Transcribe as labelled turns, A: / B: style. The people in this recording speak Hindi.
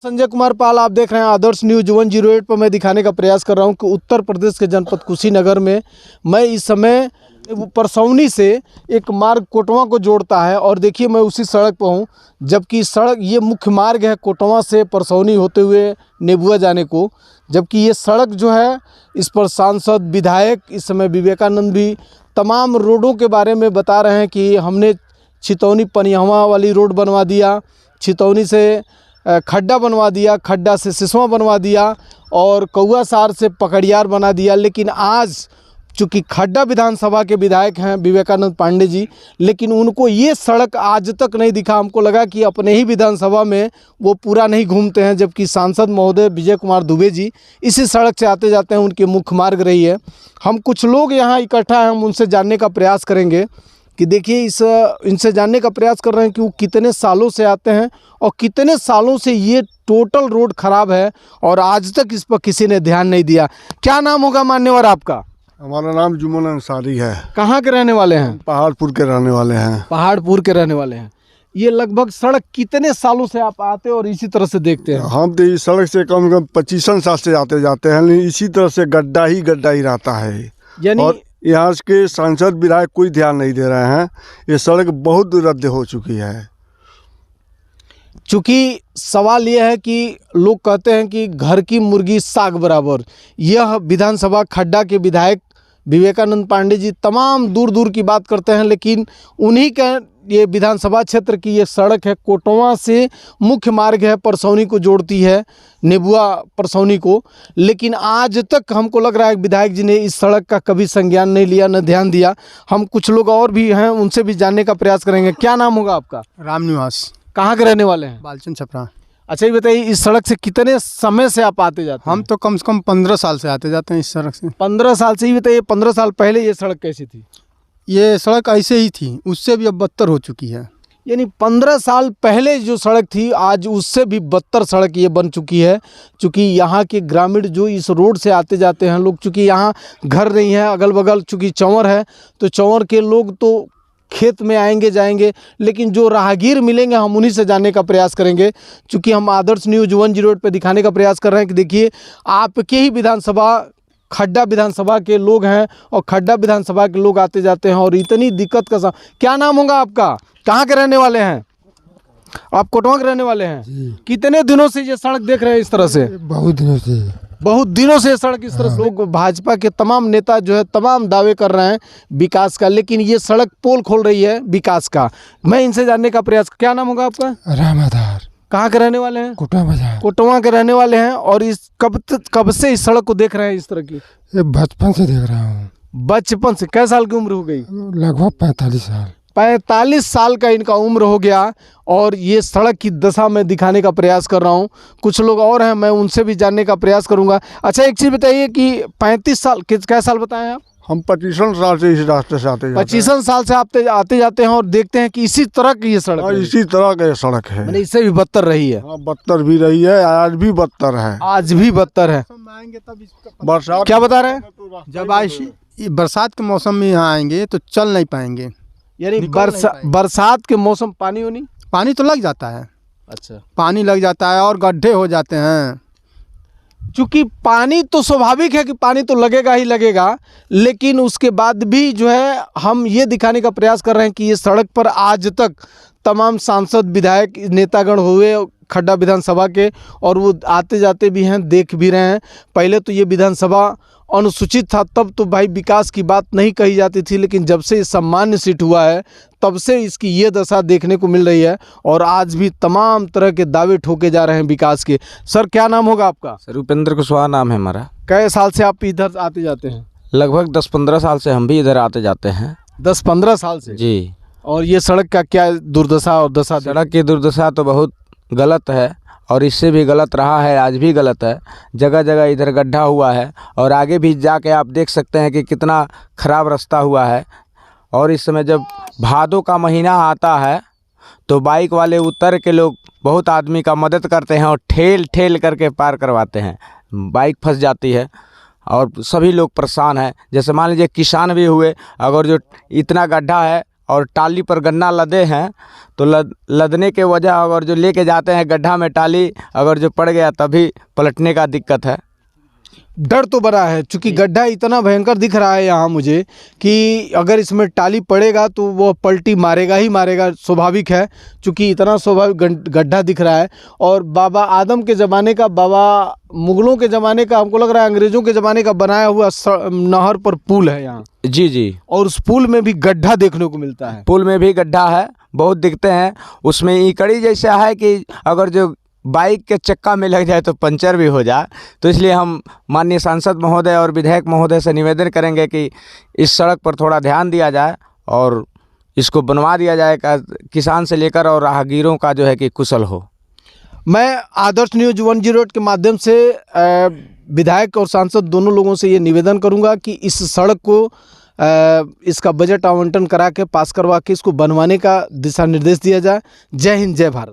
A: संजय कुमार पाल, आप देख रहे हैं आदर्श न्यूज 108 पर। मैं दिखाने का प्रयास कर रहा हूं कि उत्तर प्रदेश के जनपद कुशीनगर में मैं इस समय परसौनी से एक मार्ग कोटवा को जोड़ता है और देखिए मैं उसी सड़क पर हूं, जबकि सड़क ये मुख्य मार्ग है कोटवा से परसौनी होते हुए नेबुआ जाने को। जबकि ये सड़क जो है इस पर सांसद, विधायक, इस समय विवेकानंद भी तमाम रोडों के बारे में बता रहे हैं कि हमने छितौनी पनियहवा वाली रोड बनवा दिया, छितौनी से खड्डा बनवा दिया, खड्डा से सिसवा बनवा दिया और कौआसार से पकड़ियार बना दिया। लेकिन आज चूँकि खड्डा विधानसभा के विधायक हैं विवेकानंद पांडे जी, लेकिन उनको ये सड़क आज तक नहीं दिखा। हमको लगा कि अपने ही विधानसभा में वो पूरा नहीं घूमते हैं, जबकि सांसद महोदय विजय कुमार दुबे जी इसी सड़क से आते जाते हैं, उनके मुख्य मार्ग रही है। हम कुछ लोग यहाँ इकट्ठा हैं, हम उनसे जानने का प्रयास करेंगे कि देखिए इनसे जानने का प्रयास कर रहे हैं कि वो कितने सालों से आते हैं और कितने सालों से ये टोटल रोड ख़राब है और आज तक इस पर किसी ने ध्यान नहीं दिया। क्या नाम होगा मान्यवर आपका?
B: हमारा नाम जुम्मन अंसारी है।
A: कहाँ के रहने वाले हैं?
B: पहाड़पुर के रहने वाले हैं।
A: पहाड़पुर के रहने वाले हैं। ये लगभग सड़क कितने सालों से आप आते और इसी तरह से देखते हैं?
B: हम तो इस सड़क से कम से कम 25 साल से आते जाते हैं, लेकिन इसी तरह से गड्ढा ही रहता है।
A: यानी
B: और यहाँ के सांसद, विधायक कोई ध्यान नहीं दे रहे हैं। ये सड़क बहुत रद्द हो चुकी है।
A: चूँकि सवाल यह है कि लोग कहते हैं कि घर की मुर्गी साग बराबर। यह विधानसभा खड्डा के विधायक विवेकानंद पांडे जी तमाम दूर दूर की बात करते हैं, लेकिन उन्हीं का ये विधानसभा क्षेत्र की ये सड़क है, कोटवा से मुख्य मार्ग है, परसौनी को जोड़ती है, नेबुआ परसौनी को। लेकिन आज तक हमको लग रहा है विधायक जी ने इस सड़क का कभी संज्ञान नहीं लिया, न ध्यान दिया। हम कुछ लोग और भी हैं, उनसे भी जानने का प्रयास करेंगे। क्या नाम होगा आपका?
C: रामनिवास।
A: कहाँ के रहने वाले हैं?
C: बालचंद छपरा।
A: अच्छा, ये बताइए इस सड़क से कितने समय से आप आते जाते हैं?
C: हम तो कम से कम 15 साल से आते जाते हैं इस सड़क से।
A: 15 साल से? ही बताइए 15 साल पहले ये सड़क कैसी थी?
C: ये सड़क ऐसे ही थी, उससे भी अब बदतर हो चुकी है।
A: यानी 15 साल पहले जो सड़क थी आज उससे भी बदतर सड़क ये बन चुकी है। चूँकि यहाँ के ग्रामीण जो इस रोड से आते जाते हैं लोग, चूँकि यहाँ घर नहीं है, अगल बगल चूँकि चंवर है, तो चंवर के लोग तो खेत में आएंगे जाएंगे, लेकिन जो राहगीर मिलेंगे हम उन्हीं से जानने का प्रयास करेंगे। चूँकि हम आदर्श न्यूज 108 पे दिखाने का प्रयास कर रहे हैं कि देखिए आपके ही विधानसभा खड्डा विधानसभा के लोग हैं और खड्डा विधानसभा के लोग आते जाते हैं और इतनी दिक्कत का क्या नाम होगा आपका? कहाँ के रहने वाले हैं आप? कोटवा के रहने वाले हैं। कितने दिनों से ये सड़क देख रहे हैं इस तरह से?
B: बहुत दिनों से।
A: बहुत दिनों से सड़क इस तरह से। लोग भाजपा के तमाम नेता जो है तमाम दावे कर रहे हैं विकास का, लेकिन ये सड़क पोल खोल रही है विकास का। मैं इनसे जानने का प्रयास। क्या नाम होगा आपका?
B: रामाधार।
A: कहाँ के रहने वाले हैं?
B: कोटवा बाजार।
A: कोटवा के रहने वाले हैं। और इस कब से इस सड़क को देख रहे हैं इस तरह की?
B: ये बचपन से देख रहा हूँ।
A: बचपन से? कै साल की उम्र हो गई?
B: लगभग 45 साल।
A: 45 साल का इनका उम्र हो गया और ये सड़क की दशा में दिखाने का प्रयास कर रहा हूँ। कुछ लोग और हैं, मैं उनसे भी जानने का प्रयास करूँगा। अच्छा, एक चीज़ बताइए कि 35 साल कै साल बताएं आप?
B: हम 25 साल से इस रास्ते से आते जाते हैं।
A: 25 साल से आते जाते हैं और देखते हैं कि इसी तरह की ये सड़क है।
B: इसी तरह का ये सड़क है।
A: मैंने इससे भी बदतर रही है।
B: बदतर भी रही है, आज भी बदतर है।
A: आज भी बदतर है।
B: बरसात
A: क्या बता रहे हैं?
C: जब बरसात के मौसम में यहाँ आएंगे तो चल नहीं पाएंगे।
A: यानी बरसात के मौसम पानी
C: तो लग जाता है।
A: अच्छा,
C: पानी लग जाता है और गड्ढे हो जाते हैं।
A: चूँकि पानी तो स्वाभाविक है कि पानी तो लगेगा ही लगेगा, लेकिन उसके बाद भी जो है हम ये दिखाने का प्रयास कर रहे हैं कि ये सड़क पर आज तक तमाम सांसद, विधायक, नेतागण हुए खड्डा विधानसभा के और वो आते जाते भी हैं, देख भी रहे हैं। पहले तो ये विधानसभा अनुसूचित था, तब तो भाई विकास की बात नहीं कही जाती थी, लेकिन जब से ये सामान्य सीट हुआ है तब से इसकी ये दशा देखने को मिल रही है और आज भी तमाम तरह के दावे ठोके जा रहे हैं विकास के। सर, क्या नाम होगा आपका?
D: सर, उपेंद्र कुशवाहा नाम है हमारा।
A: कै साल से आप इधर आते जाते हैं?
D: लगभग 10-15 साल से हम भी इधर आते जाते हैं।
A: 10-15 साल से?
D: जी।
A: और ये सड़क का क्या दुर्दशा और दशा?
D: सड़क की दुर्दशा तो बहुत गलत है और इससे भी गलत रहा है, आज भी गलत है। जगह जगह इधर गड्ढा हुआ है और आगे भी जाके आप देख सकते हैं कि कितना ख़राब रास्ता हुआ है। और इस समय जब भादों का महीना आता है तो बाइक वाले उतर के लोग बहुत आदमी का मदद करते हैं और ठेल करके पार करवाते हैं। बाइक फंस जाती है और सभी लोग परेशान हैं। जैसे मान लीजिए किसान भी हुए, अगर जो इतना गड्ढा है और टाली पर गन्ना लदे हैं, तो लदने के वजह अगर जो लेके जाते हैं गड्ढा में टाली अगर जो पड़ गया तभी पलटने का दिक्कत है।
A: डर तो बड़ा है, चूंकि गड्ढा इतना भयंकर दिख रहा है यहाँ मुझे कि अगर इसमें टाली पड़ेगा तो वो पलटी मारेगा ही मारेगा, स्वाभाविक है, चूंकि इतना स्वाभाविक गड्ढा दिख रहा है। और बाबा आदम के ज़माने का, बाबा मुगलों के ज़माने का, हमको लग रहा है अंग्रेज़ों के ज़माने का बनाया हुआ नहर पर पुल है यहाँ।
D: जी जी,
A: और उस पुल में भी गड्ढा देखने को मिलता है।
D: पुल में भी गड्ढा है, बहुत दिखते हैं। उसमें ईकड़ी जैसा है कि अगर जो बाइक के चक्का में लग जाए तो पंचर भी हो जाए। तो इसलिए हम माननीय सांसद महोदय और विधायक महोदय से निवेदन करेंगे कि इस सड़क पर थोड़ा ध्यान दिया जाए और इसको बनवा दिया जाए, किसान से लेकर और राहगीरों का जो है कि कुशल हो।
A: मैं आदर्श न्यूज़ 108 के माध्यम से विधायक और सांसद दोनों लोगों से ये निवेदन करूंगा कि इस सड़क को इसका बजट आवंटन करा के पास करवा के इसको बनवाने का दिशा निर्देश दिया जाए। जय हिंद, जय भारत।